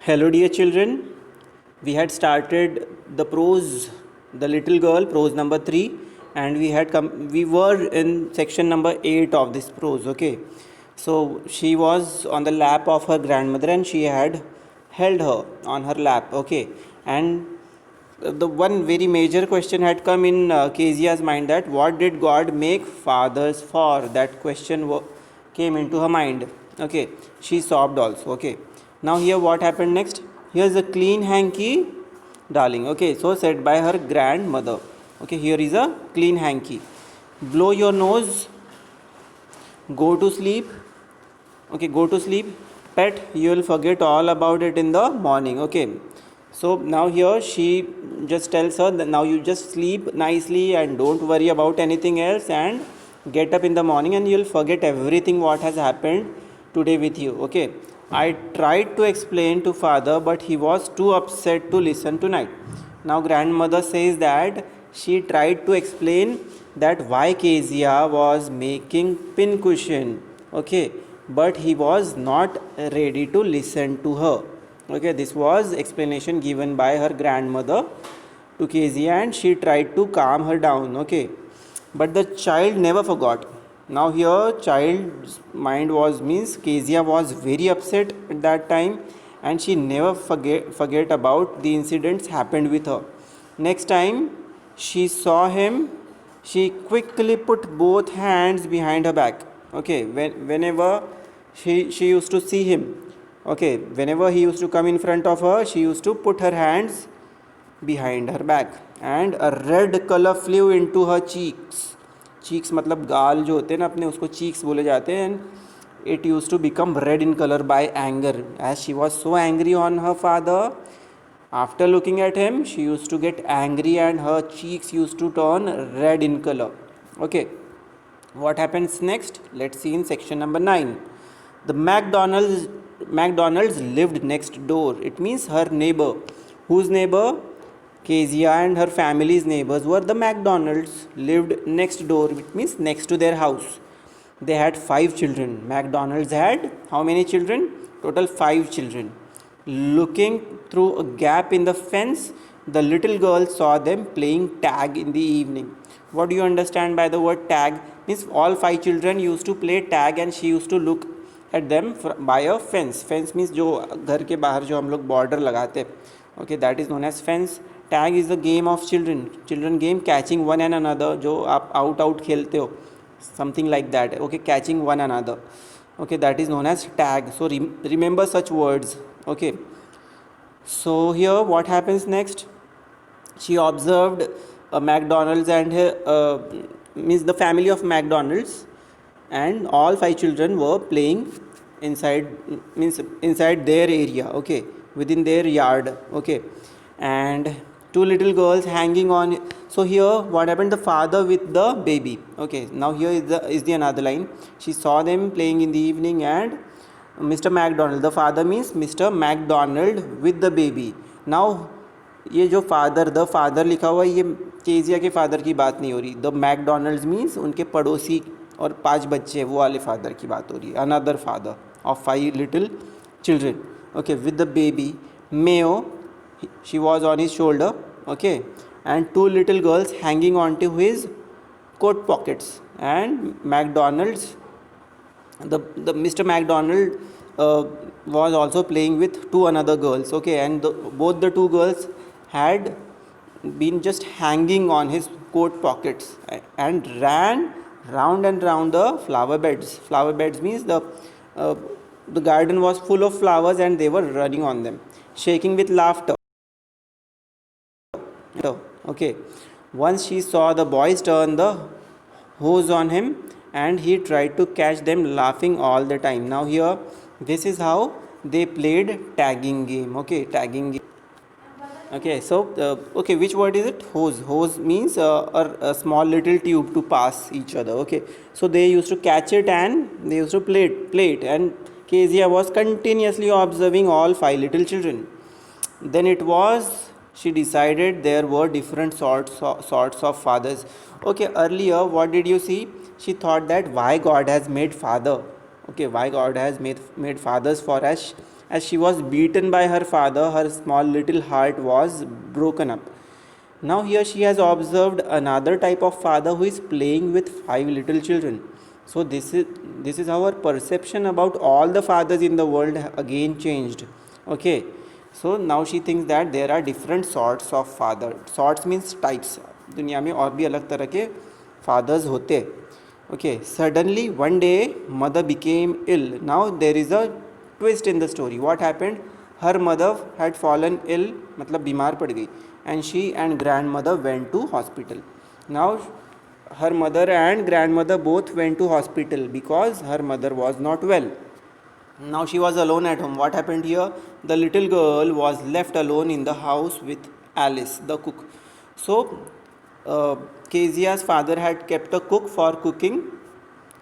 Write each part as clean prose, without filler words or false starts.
Hello, dear children. We had started the prose, the little girl, prose number 3, and we were in section number 8 of this prose. Okay, so she was on the lap of her grandmother, and she had held her on her lap. Okay, and the one very major question had come in Kezia's mind, that what did God make fathers for? That question came into her mind. Okay, she sobbed also. Okay, now here what happened next? Here's a clean hanky, darling. Okay, so said by her grandmother. Okay, here is a clean hanky. Blow your nose, go to sleep. Okay, go to sleep. Pet, you will forget all about it in the morning. Okay, so now here she just tells her that now you just sleep nicely and don't worry about anything else, and get up in the morning and you'll forget everything what has happened today with you. Okay, I tried to explain to father, but he was too upset to listen tonight. Now grandmother says that she tried to explain that why Kezia was making pin cushion. Okay, but he was not ready to listen to her. Okay, this was explanation given by her grandmother to Kezia, and she tried to calm her down. Okay, but the child never forgot. Now here child's mind was, means Kezia was very upset at that time, and she never forget about the incidents happened with her. Next time she saw him, she quickly put both hands behind her back. Okay, whenever she used to see him, okay, whenever he used to come in front of her, she used to put her hands behind her back, and a red color flew into her cheeks. Cheeks मतलब गाल जो होते हैं ना अपने, उसको cheeks बोले जाते हैं. And it used to become red in color by anger, as she was so angry on her father. After looking at him, she used to get angry and her cheeks used to turn red in color. Okay, what happens next? Let's see in section number 9. The McDonald's lived next door. It means her neighbor. Whose neighbor? Kezia and her family's neighbors were the McDonald's, lived next door. It means next to their house. They had 5 children. McDonald's had how many children? Total 5 children. Looking through a gap in the fence, the little girl saw them playing tag in the evening. What do you understand by the word tag? Means all 5 children used to play tag, and she used to look at them by a fence. Fence means जो घर के बाहर जो हम लोग border लगाते हैं. Okay, that is known as fence. Tag is the game of children game, catching one and another. जो आप out खेलते हो, something like that. Okay, catching one another. Okay, that is known as tag. So remember such words. Okay, so here what happens next? She observed a McDonald's and means the family of McDonald's, and all 5 children were playing inside, means inside their area. Okay, within their yard. Okay, and 2 little girls hanging on. So here what happened? The father with the baby. Okay, now here is the another line. She saw them playing in the evening, and Mr. McDonald, the father means Mr. McDonald with the baby. Now ये जो father, the father लिखा हुआ है, ये Kezia के father की बात नहीं हो रही. द मैकडोनल्ड्स मीन्स उनके पड़ोसी और 5 बच्चे, वो वाले फादर की बात हो रही है. Another father of 5 little children. Okay, with the baby. Mayo, she was on his shoulder. Okay, and 2 little girls hanging on to his coat pockets. And McDonald's, the Mr. McDonald was also playing with 2 another girls. Okay, and both the 2 girls had been just hanging on his coat pockets and ran round and round the flower beds. Flower beds means the garden was full of flowers, and they were running on them, shaking with laughter. Okay, once she saw the boys turn the hose on him, and he tried to catch them, laughing all the time. Now here this is how they played tagging game. Okay, tagging game. Okay, so okay, which word is it? Hose means a small little tube to pass each other. Okay, so they used to catch it and they used to play it, and Kezia was continuously observing all 5 little children. Then it was she decided there were different sorts of fathers. Okay, earlier what did you see? She thought that why God has made father. Okay, why God has made fathers for us. As she was beaten by her father, her small little heart was broken up. Now here she has observed another type of father who is playing with five little children. So this is how our perception about all the fathers in the world again changed. Okay, so now she thinks that there are different sorts of father. Sorts means types. दुनिया में और भी अलग तरह के fathers होते. Okay, suddenly one day mother became ill. Now there is a twist in the story. What happened? Her mother had fallen ill, मतलब बीमार पड़ गई, and she and grandmother went to hospital. Now her mother and grandmother both went to hospital because her mother was not well. Now she was alone at home. What happened here? The little girl was left alone in the house with Alice, the cook. So, Kezia's father had kept a cook for cooking,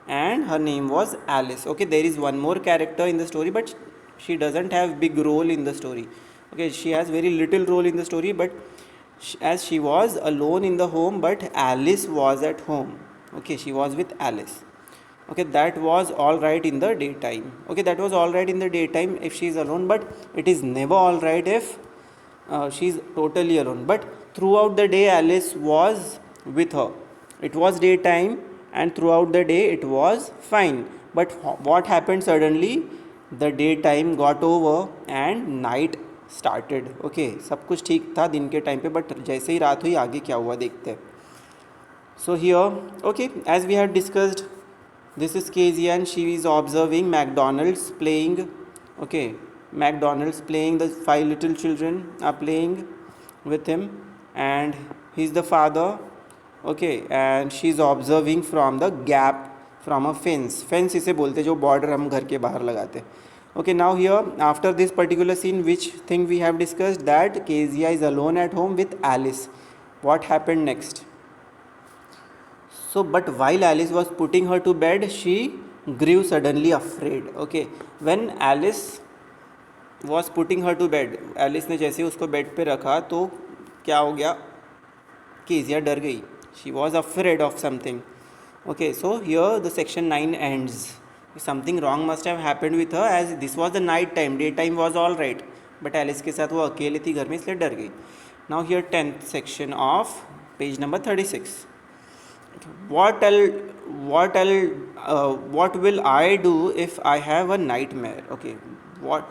and her name was Alice. Okay, there is one more character in the story, but she doesn't have big role in the story. Okay, she has very little role in the story, but as she was alone in the home, but Alice was at home. Okay, she was with Alice. Okay, that was all right in the daytime. Okay, that was all right in the daytime if she is alone, but it is never all right if she is totally alone. But throughout the day Alice was with her. It was daytime and throughout the day it was fine. But what happened suddenly? The daytime got over and night started. Okay, सब कुछ ठीक था दिन के time पे, but जैसे ही रात हुई आगे क्या हुआ देखते हैं. So here, okay, as we had discussed, this is Kezia and she is observing McDonald's playing. Okay, McDonald's playing, the five little children are playing with him and he's the father. Okay, and she's observing from the gap from a fence इसे बोलते जो border हम घर के बाहर लगाते. Okay, now here after this particular scene, which thing we have discussed, that Kezia is alone at home with Alice. What happened next? So, but while Alice was putting her to bed, she grew suddenly afraid. Okay, when Alice was putting her to bed, Alice ने जैसे उसको bed पे रखा तो क्या हो गया? Kezia डर गई. She was afraid of something. Okay, so here the section 9 ends. Something wrong must have happened with her, as this was the night time. Daytime was all right, but Alice के साथ वो अकेली थी घर में, इसलिए डर गई. Now here 10th section of page number 36. What will I do if I have a nightmare? Okay, what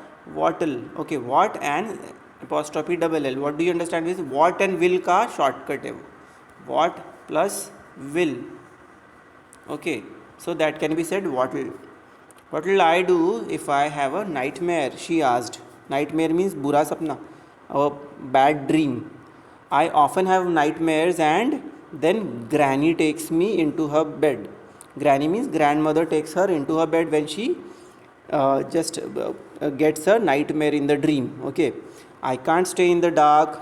and apostrophe double L. What do you understand with what and will का shortcut है? What plus will. Okay, so that can be said what will I do if I have a nightmare? She asked. Nightmare means बुरा सपना, a bad dream. I often have nightmares and then Granny takes me into her bed. Granny means grandmother takes her into her bed when she just gets a nightmare in the dream. Okay, I can't stay in the dark.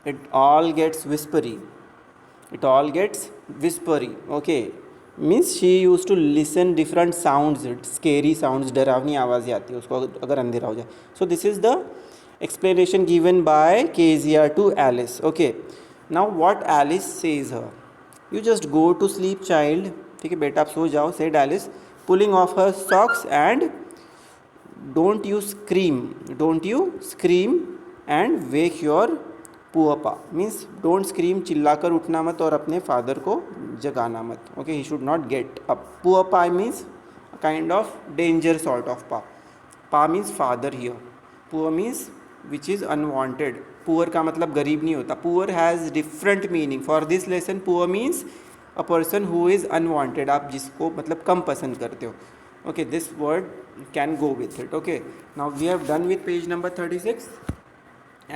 It all gets whispery. Okay, means she used to listen different sounds, scary sounds, डरावनी आवाज़ें आती है उसको अगर अंधेरा हो जाए. So this is the explanation given by Kezia to Alice. Okay, now what Alice says her, you just go to sleep child. ठीक है बेटा आप सो जाओ, said Alice, pulling off her socks, and don't you scream and wake your poor pa. Means don't scream, चिल्ला कर उठना मत और अपने फादर को जगाना मत. Okay, he should not get up. Poor pa means kind of danger sort of pa. Pa means father here. Poor means which is unwanted. Poor का मतलब गरीब नहीं होता. Poor has different meaning. For this lesson poor means a person who is unwanted, आप जिसको मतलब कम पसंद करते हो. Okay, this word can go with it. Okay, now we have done with page number 36.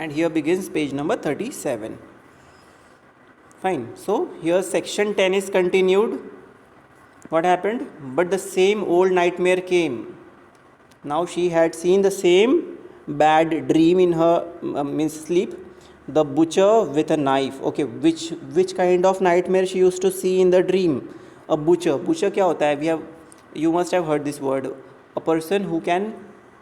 And here begins page number 37. Fine. So here section 10 is continued. What happened? But the same old nightmare came. Now she had seen the same bad dream in her means sleep. The butcher with a knife. Okay, which kind of nightmare she used to see in the dream? A butcher. Butcher क्या होता है? You must have heard this word. A person who can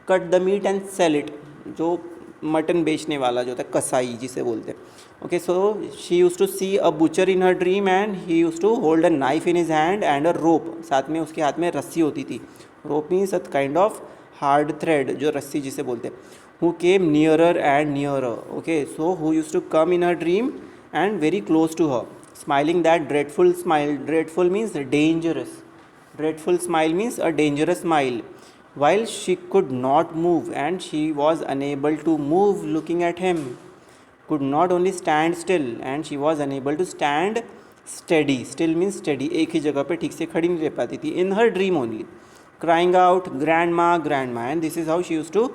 cut the meat and sell it. जो mutton बेचने वाला जो होता है, कसाई जिसे बोलते हैं. Okay, so she used to see a butcher in her dream and he used to hold a knife in his hand and a rope. साथ में उसके हाथ में रस्सी होती थी rope means a kind of hard thread, जो रस्सी जिसे बोलते हैं. Who came nearer and nearer. Okay, so who used to come in her dream and very close to her, smiling that dreadful smile. Dreadful means dangerous. Dreadful smile means a dangerous smile. While she could not move and she was unable to move looking at him. Could not only stand still and she was unable to stand steady. Still means steady. एक ही जगह पे ठीक से खड़ी नहीं रह पाती थी. In her dream only. Crying out, grandma, grandma. And this is how she used to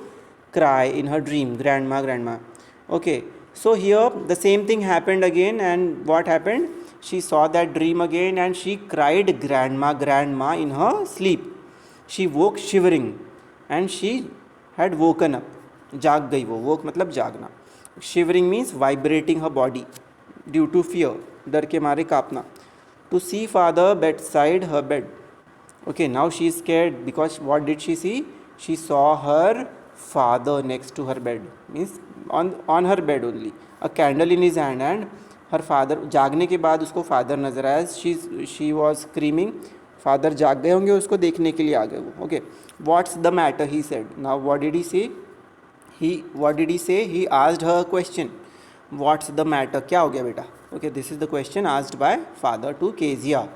cry in her dream. Grandma, grandma. Okay. So here the same thing happened again, and what happened? She saw that dream again and she cried grandma, grandma in her sleep. She woke shivering and she had woken up. जाग गई वो. woke मतलब जागना. Shivering means vibrating her body due to fear, डर के मारे कांपना. To see father bedside her bed. Okay, now she is scared because what did she see? She saw her father next to her bed, means on her bed only, a candle in his hand, and her father. जागने के बाद उसको father नज़र आया. she was screaming. father जाग गए होंगे, उसको देखने के लिए आ गए वो. Okay, what's the matter, he said. Now what did he say? He asked her a question. What's the matter? क्या हो गया बेटा? Okay, this is the question asked by father to Kezia.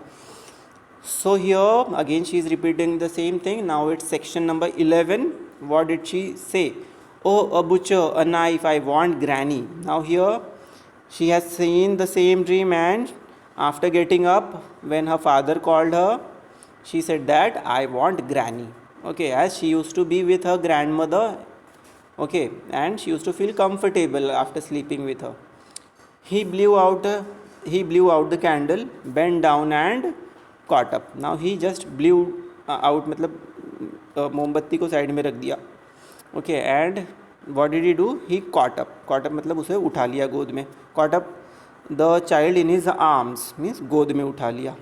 So here again she is repeating the same thing. Now it's section number 11. What did she say? Oh, a butcher, a knife, I want granny. Now here she has seen the same dream, and after getting up, when her father called her, she said that I want granny. Okay, as she used to be with her grandmother. Okay, and she used to feel comfortable after sleeping with her. He blew out the candle, bent down and caught up. Now he just blew out, मतलब मोमबत्ती को side में रख दिया. Okay, and what did he do? He caught up मतलब उसे उठा लिया गोद में. caught up the child in his arms means गोद में उठा लिया.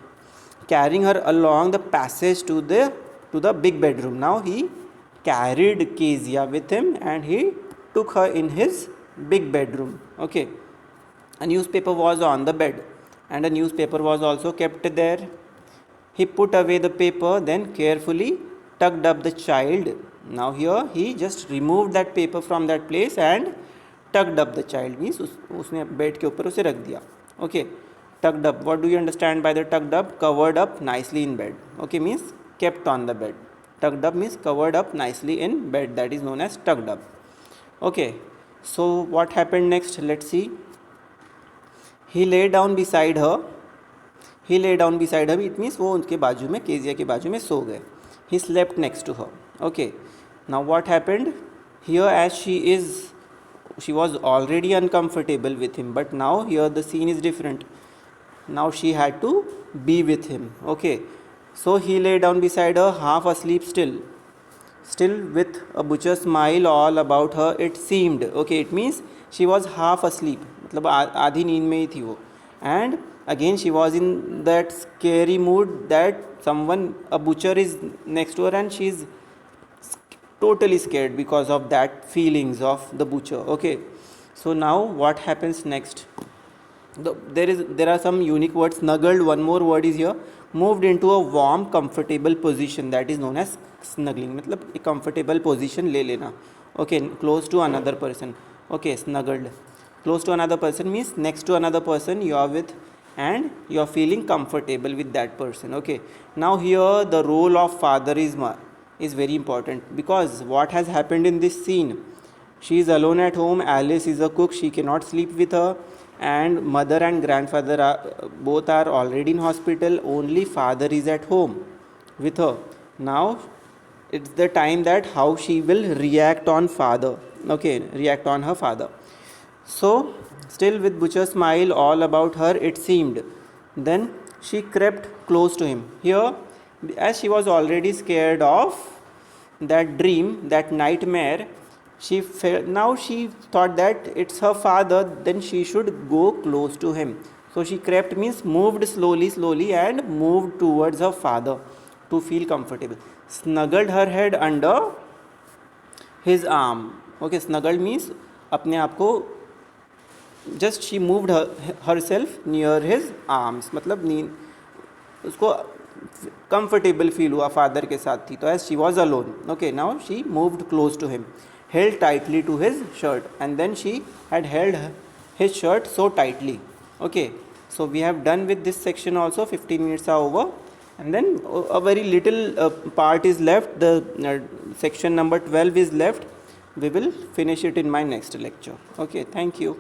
Carrying her along the passage to the big bedroom. Now he carried Kezia with him and he took her in his big bedroom. Okay, a newspaper was on the bed and a newspaper was also kept there. He put away the paper, then carefully tucked up the child. Now here he just removed that paper from that place and tucked up the child, means उसने bed के ऊपर उसे रख दिया. Okay, tucked up, what do you understand by the tucked up? Covered up nicely in bed. Okay, means kept on the bed. Tucked up means covered up nicely in bed, that is known as tucked up. Okay, so what happened next? Let's see. He lay down beside her. It means वो उनके बाजू में, Kezia के बाजू में सो गए. He slept next to her. Okay, now what happened here? As she was already uncomfortable with him, but now here the scene is different. Now she had to be with him. Okay, so he lay down beside her, half asleep still with a butcher's smile all about her, it seemed. Okay, it means she was half asleep, मतलब आधी नींद में ही थी वो. And again she was in that scary mood that a butcher is next to her and she is totally scared because of that feelings of the butcher. Okay, so now what happens next? There are some unique words. Snuggled, one more word is here. Moved into a warm comfortable position, that is known as snuggling. मतलब एक comfortable position ले लेना. Okay, close to another person. Okay, snuggled. Close to another person means next to another person you are with and you are feeling comfortable with that person. Okay, now here the role of father is very important, because what has happened in this scene? She is alone at home. Alice is a cook. She cannot sleep with her, and mother and grandfather both are already in hospital. Only father is at home with her. Now it's the time that how she will react on father. Okay, react on her father. So still with butcher's smile all about her, it seemed. Then she crept close to him. Here, as she was already scared of that dream, that nightmare, now she thought that it's her father, then she should go close to him. So she crept means moved slowly and moved towards her father to feel comfortable. Snuggled her head under his arm. Okay, snuggled means अपने आप को, just she moved herself near his arms, मतलब नींद उसको comfortable feel हुआ father के साथ थी, तो as she was alone, okay, now she moved close to him, held tightly to his shirt, and then she had held his shirt so tightly. Okay, so we have done with this section also. 15 minutes are over, and then a very little part is left. The section number 12 is left. We will finish it in my next lecture. Okay, thank you.